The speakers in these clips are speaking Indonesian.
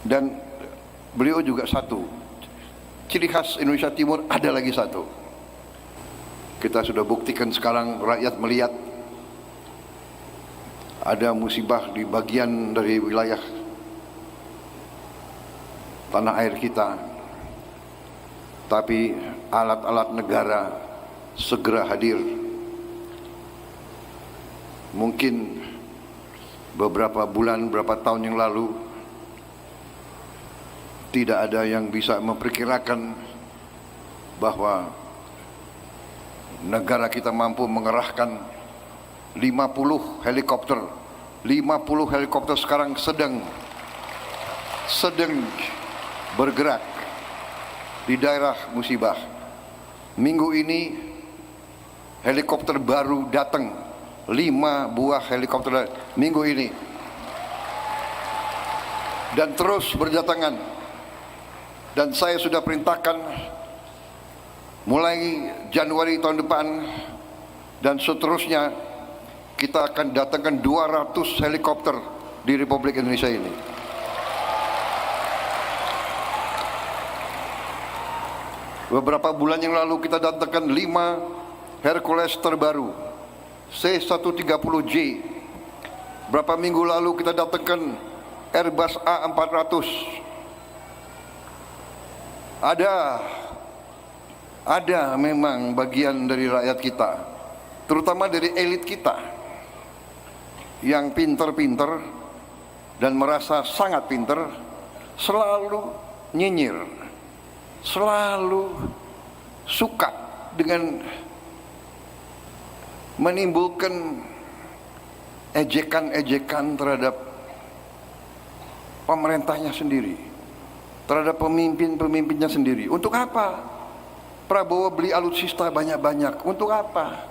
Dan beliau juga satu, ciri khas Indonesia Timur ada lagi satu. Kita sudah buktikan sekarang, rakyat melihat ada musibah di bagian dari wilayah tanah air kita, tapi alat-alat negara segera hadir. Mungkin beberapa bulan, beberapa tahun yang lalu tidak ada yang bisa memperkirakan bahwa negara kita mampu mengerahkan 50 helikopter. 50 helikopter sekarang sedang bergerak di daerah musibah. Minggu ini helikopter baru datang, 5 buah helikopter minggu ini, dan terus berdatangan. Dan saya sudah perintahkan mulai Januari tahun depan dan seterusnya, kita akan datangkan 200 helikopter di Republik Indonesia ini. Beberapa bulan yang lalu kita datangkan 5 Hercules terbaru C-130J. Berapa minggu lalu kita datangkan Airbus A400. Ada memang bagian dari rakyat kita, terutama dari elit kita, yang pinter-pinter dan merasa sangat pinter, selalu nyinyir, selalu suka dengan menimbulkan ejekan-ejekan terhadap pemerintahnya sendiri, terhadap pemimpin-pemimpinnya sendiri. Untuk apa Prabowo beli alutsista banyak-banyak? Untuk apa?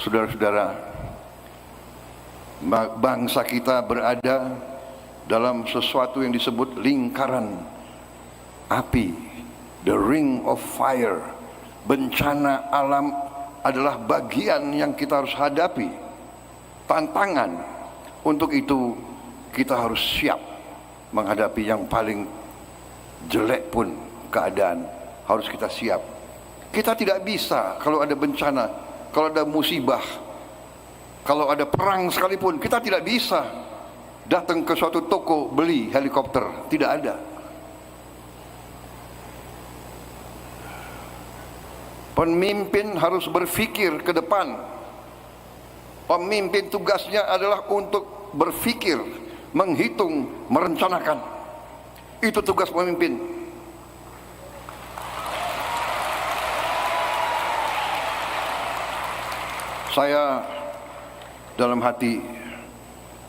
Saudara-saudara, bangsa kita berada dalam sesuatu yang disebut lingkaran api, the ring of fire. Bencana alam adalah bagian yang kita harus hadapi, tantangan. Untuk itu kita harus siap menghadapi yang paling jelek pun keadaan, harus kita siap. Kita tidak bisa kalau ada bencana, kalau ada musibah, kalau ada perang sekalipun, kita tidak bisa datang ke suatu toko beli helikopter. Tidak ada. Pemimpin harus berpikir ke depan. Pemimpin tugasnya adalah untuk berpikir, menghitung, merencanakan. Itu tugas pemimpin. Saya dalam hati,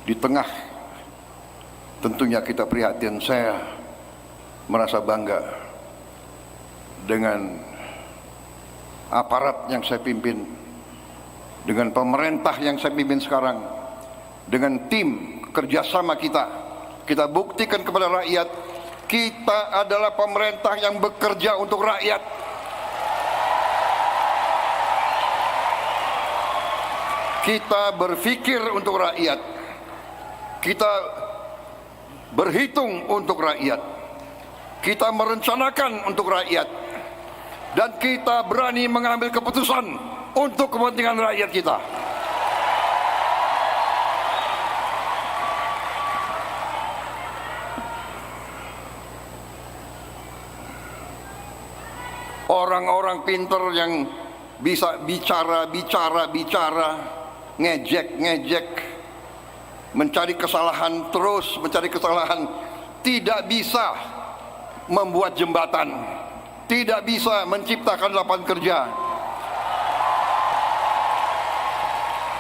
di tengah tentunya kita prihatin, saya merasa bangga dengan aparat yang saya pimpin, dengan pemerintah yang saya pimpin sekarang, dengan tim kerjasama kita. Kita buktikan kepada rakyat, kita adalah pemerintah yang bekerja untuk rakyat. Kita berpikir untuk rakyat, kita berhitung untuk rakyat, kita merencanakan untuk rakyat, dan kita berani mengambil keputusan untuk kepentingan rakyat kita. Orang-orang pinter yang bisa bicara, ngejek, mencari kesalahan, terus mencari kesalahan, tidak bisa membuat jembatan, tidak bisa menciptakan lapangan kerja,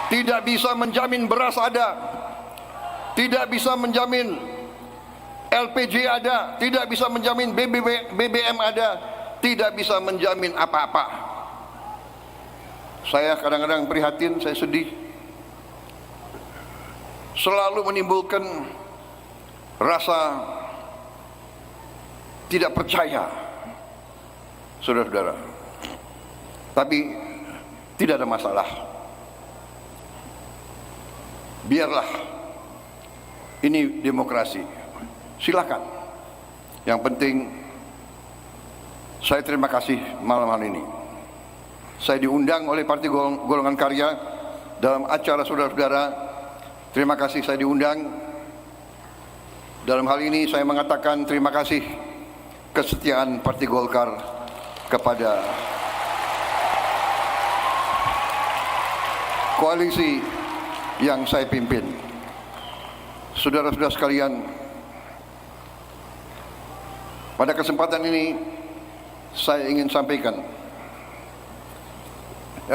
tidak bisa menjamin beras ada, tidak bisa menjamin LPG ada, tidak bisa menjamin BBM ada, tidak bisa menjamin apa-apa. Saya kadang-kadang prihatin, saya sedih. Selalu menimbulkan rasa tidak percaya, saudara-saudara. Tapi tidak ada masalah. Biarlah, ini demokrasi. Silakan. Yang penting, saya terima kasih malam hari ini. Saya diundang oleh Partai Golongan Karya dalam acara saudara-saudara. Terima kasih saya diundang. Dalam hal ini saya mengatakan terima kasih kesetiaan Partai Golkar kepada koalisi yang saya pimpin. Saudara-saudara sekalian, pada kesempatan ini saya ingin sampaikan,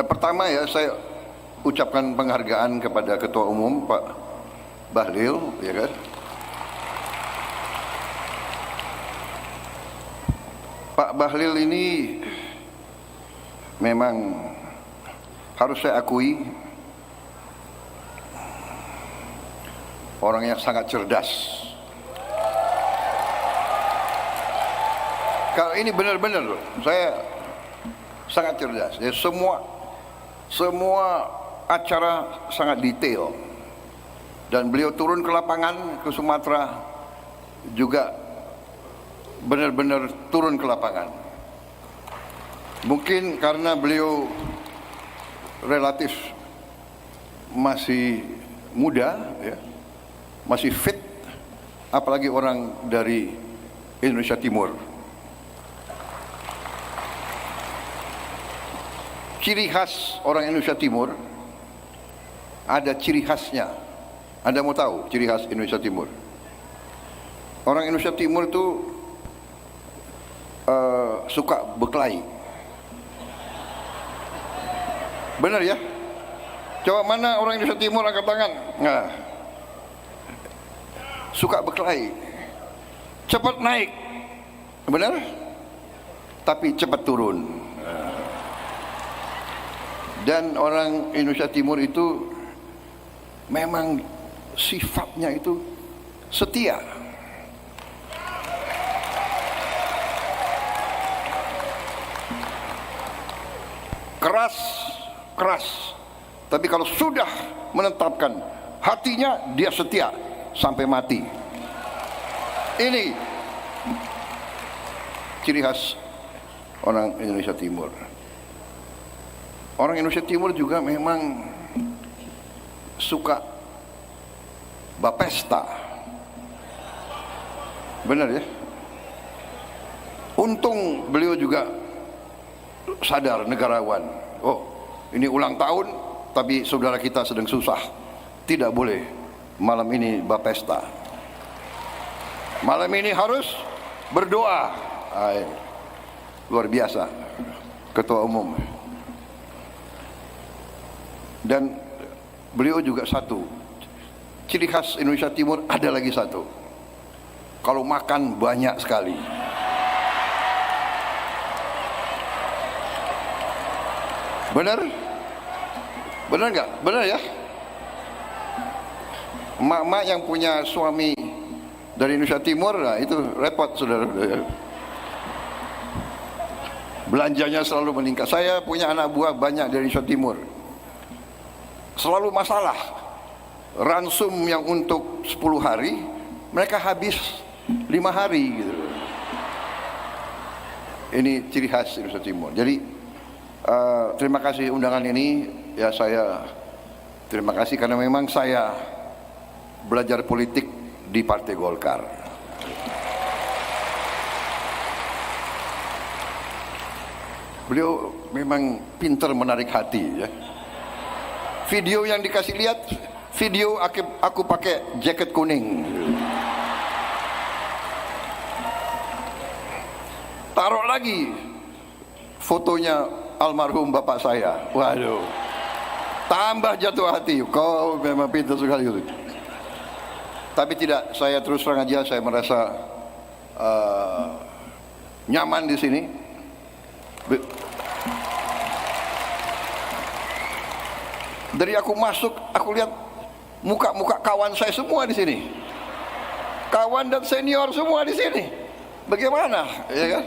pertama saya ucapkan penghargaan kepada Ketua Umum Pak Bahlil, ya kan. Pak Bahlil ini memang harus saya akui orang yang sangat cerdas. Kalau ini benar-benar saya sangat cerdas. Ya, semua acara sangat detail. Dan beliau turun ke lapangan ke Sumatera juga benar-benar turun ke lapangan. Mungkin karena beliau relatif masih muda, ya, masih fit, apalagi orang dari Indonesia Timur. Ciri khas orang Indonesia Timur, ada ciri khasnya. Anda mau tahu ciri khas Indonesia Timur? Orang Indonesia Timur itu suka berkelahi. Benar ya? Coba mana orang Indonesia Timur angkat tangan. Nah, suka berkelahi, cepat naik, benar? Tapi cepat turun. Dan orang Indonesia Timur itu memang sifatnya itu setia. Keras, tapi kalau sudah menetapkan hatinya, dia setia sampai mati. Ini ciri khas orang Indonesia Timur. Orang Indonesia Timur juga memang suka bapesta. Benar ya? Untung beliau juga sadar, negarawan. Oh, ini ulang tahun, tapi saudara kita sedang susah. Tidak boleh malam ini bapesta. Malam ini harus berdoa. Luar biasa, Ketua Umum. Dan beliau juga satu, ciri khas Indonesia Timur ada lagi satu. Kalau makan banyak sekali. Benar? Benar nggak? Benar ya? Emak-emak yang punya suami dari Indonesia Timur, nah itu repot, saudara. Belanjanya selalu meningkat. Saya punya anak buah banyak dari Indonesia Timur. Selalu masalah. Ransum yang untuk 10 hari, mereka habis 5 hari gitu. Ini ciri khas Indonesia Timur. Jadi terima kasih undangan ini. Ya, saya terima kasih karena memang saya belajar politik di Partai Golkar. Beliau memang pintar menarik hati ya. Video yang dikasih lihat, video aku pakai jaket kuning. Taruh lagi fotonya almarhum bapak saya. Waduh, tambah jatuh hati. Kau memang pintar sekali. Tapi tidak, saya terus terang aja, saya merasa nyaman di sini. Dari aku masuk, aku lihat muka-muka kawan saya semua di sini. Kawan dan senior semua di sini. Bagaimana? Ya kan?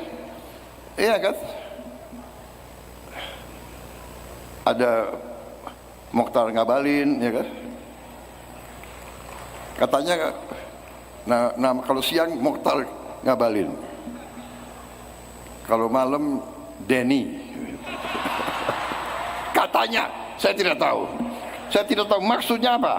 Iya kan? Ada Mokhtar Ngabalin, ya kan? Katanya, nah kalau siang Mokhtar Ngabalin. Kalau malam Denny. Katanya, saya tidak tahu. Saya tidak tahu maksudnya apa.